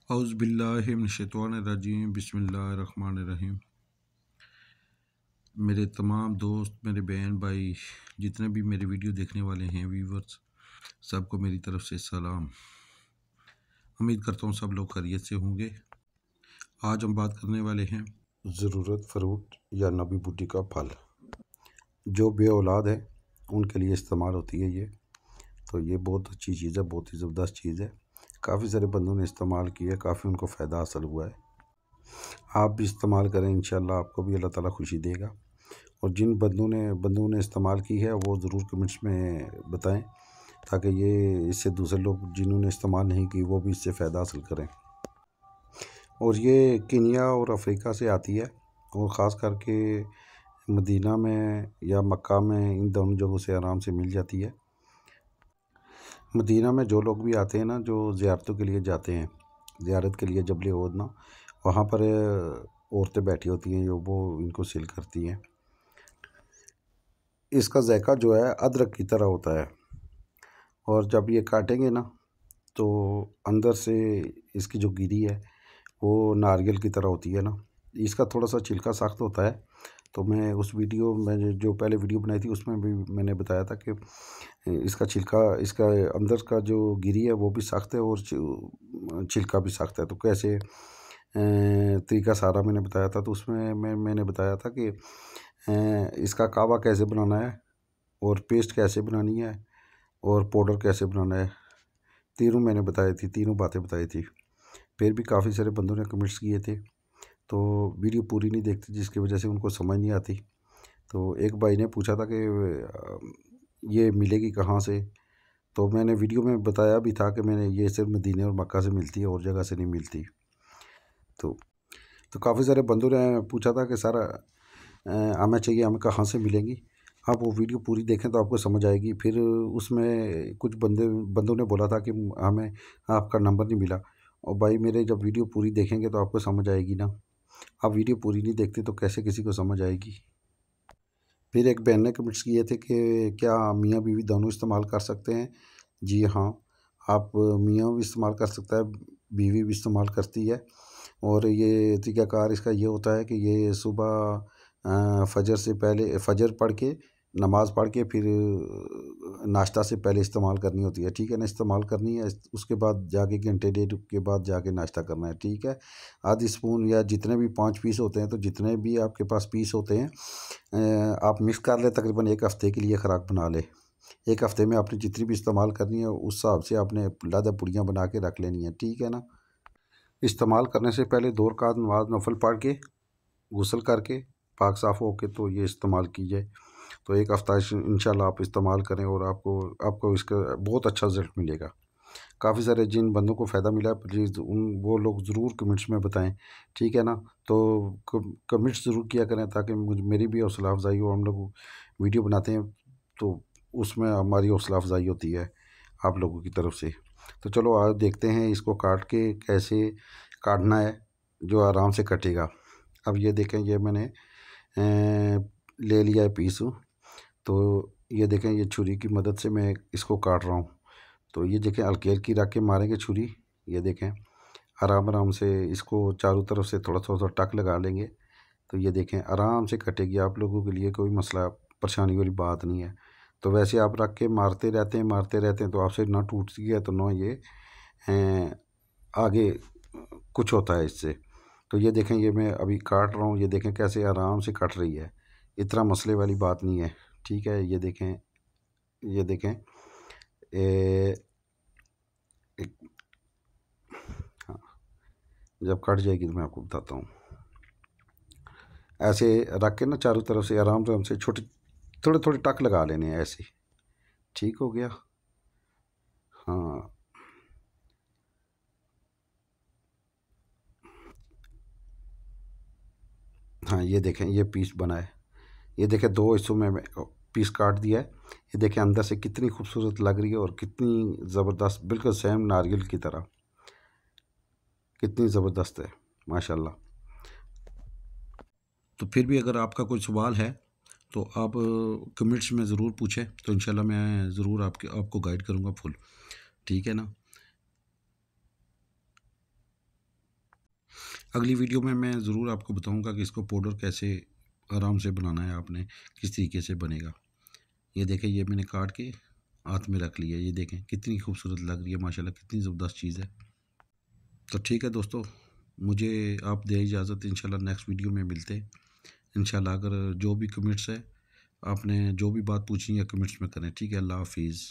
औज़ुबिल्लाहिमिनश्शैतानिर्रजीम बिस्मिल्लाहिर्रहमानिर्रहीम। मेरे तमाम दोस्त, मेरे बहन भाई, जितने भी मेरे वीडियो देखने वाले हैं व्यूवर्स, सबको मेरी तरफ़ से सलाम। उम्मीद करता हूँ सब लोग खैरियत से होंगे। आज हम बात करने वाले हैं ज़रूरत फ्रूट या नबी बूटी का फल, जो बे औलाद है उनके लिए इस्तेमाल होती है ये। तो ये बहुत अच्छी चीज़ है, बहुत ही ज़बरदस्त चीज़ है। काफ़ी सारे बंदों ने इस्तेमाल किया है, काफ़ी उनको फ़ायदा हासिल हुआ है। आप भी इस्तेमाल करें, इंशाल्लाह आपको भी अल्लाह ताला खुशी देगा। और जिन बंदों ने इस्तेमाल की है वो ज़रूर कमेंट्स में बताएं, ताकि ये इससे दूसरे लोग जिन्होंने इस्तेमाल नहीं की वो भी इससे फ़ायदा हासिल करें। और ये कीनिया और अफ्रीका से आती है, और ख़ास करके मदीना में या मक्का में, इन दोनों जगहों से आराम से मिल जाती है। मदीना में जो लोग भी आते हैं ना, जो ज़ियारतों के लिए जाते हैं, ज़ियारत के लिए जबल ओद ना, वहाँ पर औरतें बैठी होती हैं जो वो इनको सेल करती हैं। इसका ज़ायका जो है अदरक की तरह होता है, और जब ये काटेंगे ना तो अंदर से इसकी जो गिरी है वो नारियल की तरह होती है ना। इसका थोड़ा सा छिलका सख्त होता है। तो मैं उस वीडियो में जो पहले वीडियो बनाई थी उसमें भी मैंने बताया था कि इसका छिलका, इसका अंदर का जो गिरी है वो भी सख्त है और छिलका भी सख्त है। तो कैसे तरीका सारा मैंने बताया था। तो उसमें मैंने बताया था कि इसका कावा कैसे बनाना है, और पेस्ट कैसे बनानी है, और पाउडर कैसे बनाना है। तीनों मैंने बताई थी, तीनों बातें बताई थी। फिर भी काफ़ी सारे बंदों ने कमेंट्स किए थे, तो वीडियो पूरी नहीं देखते, जिसकी वजह से उनको समझ नहीं आती। तो एक भाई ने पूछा था कि ये मिलेगी कहाँ से। तो मैंने वीडियो में बताया भी था कि मैंने ये सिर्फ मदीने और मक्का से मिलती है, और जगह से नहीं मिलती। तो काफ़ी सारे बंदों ने पूछा था कि सर हमें चाहिए, हमें कहाँ से मिलेंगी। आप वो वीडियो पूरी देखें तो आपको समझ आएगी। फिर उसमें कुछ बंदों ने बोला था कि हमें आपका नंबर नहीं मिला। और भाई मेरे जब वीडियो पूरी देखेंगे तो आपको समझ आएगी ना। आप वीडियो पूरी नहीं देखते तो कैसे किसी को समझ आएगी। फिर एक बहन ने कमेंट्स किए थे कि क्या मियाँ बीवी दोनों इस्तेमाल कर सकते हैं। जी हाँ, आप मियाँ भी इस्तेमाल कर सकता है, बीवी भी इस्तेमाल करती है। और ये तरीक़ाकार इसका ये होता है कि ये सुबह फजर से पहले, फजर पढ़ के, नमाज़ पढ़ के, फिर नाश्ता से पहले इस्तेमाल करनी होती है। ठीक है ना, इस्तेमाल करनी है। उसके बाद जाके घंटे डेढ़ के बाद जाके नाश्ता करना है। ठीक है, आधी स्पून या जितने भी 5 पीस होते हैं, तो जितने भी आपके पास पीस होते हैं आप मिक्स कर लें। तकरीबन 1 हफ़्ते के लिए ख़ुराक बना लें। 1 हफ़्ते में आपने जितनी भी इस्तेमाल करनी है उस हिसाब से आपने लादा पुड़ियाँ बना के रख लेनी है। ठीक है ना। इस्तेमाल करने से पहले 2 रकात नमाज़ नफल पढ़ के, गुस्ल करके, पाक साफ़ होके तो ये इस्तेमाल कीजिए। तो 1 हफ़्ता इंशाल्लाह आप इस्तेमाल करें, और आपको इसका बहुत अच्छा रिज़ल्ट मिलेगा। काफ़ी सारे जिन बंदों को फ़ायदा मिला है, प्लीज़ वो लोग ज़रूर कमेंट्स में बताएं। ठीक है ना। तो कमेंट्स ज़रूर किया करें, ताकि मेरी भी हौसला अफजाई हो। हम लोग वीडियो बनाते हैं तो उसमें हमारी हौसला अफजाई होती है आप लोगों की तरफ से। तो चलो आज देखते हैं इसको काट के कैसे काटना है जो आराम से कटेगा। अब ये देखें, ये मैंने ले लिया है पीस। तो ये देखें, ये छुरी की मदद से मैं इसको काट रहा हूँ। तो ये देखें, हल्की हल्की रख के मारेंगे छुरी। ये देखें, आराम आराम से इसको चारों तरफ से थोड़ा थोड़ा टक लगा लेंगे। तो ये देखें, आराम से कटेगी। आप लोगों के लिए कोई मसला परेशानी वाली बात नहीं है। तो वैसे आप रख के मारते रहते हैं तो आपसे ना टूटती है, तो ना ये आगे कुछ होता है इससे। तो ये देखें, ये मैं अभी काट रहा हूँ। ये देखें कैसे आराम से कट रही है, इतना मसले वाली बात नहीं है। ठीक है, ये देखें, ये देखें हाँ, जब कट जाएगी तो मैं आपको बताता हूँ। ऐसे रख के ना चारों तरफ से आराम से छोटे थोड़े थोड़े टक लगा लेने हैं ऐसे। ठीक हो गया। हाँ हाँ, ये देखें, ये पीस बना है। ये देखें, 2 हिस्सों में पीस काट दिया है। ये देखें अंदर से कितनी खूबसूरत लग रही है, और कितनी ज़बरदस्त, बिल्कुल सेम नारियल की तरह, कितनी ज़बरदस्त है माशाल्लाह। तो फिर भी अगर आपका कोई सवाल है तो आप कमेंट्स में ज़रूर पूछें, तो इंशाल्लाह मैं ज़रूर आपको गाइड करूँगा फुल। ठीक है ना। अगली वीडियो में मैं ज़रूर आपको बताऊंगा कि इसको पाउडर कैसे आराम से बनाना है आपने, किस तरीके से बनेगा। ये देखें, ये मैंने काट के हाथ में रख लिया। ये देखें कितनी खूबसूरत लग रही है माशाल्लाह, कितनी ज़बरदस्त चीज़ है। तो ठीक है दोस्तों, मुझे आप दे इजाज़त। इंशाल्लाह नेक्स्ट वीडियो में मिलते हैं इंशाल्लाह। अगर जो भी कमेंट्स है, आपने जो भी बात पूछी है कमेंट्स में करें। ठीक है, अल्लाह हाफिज़।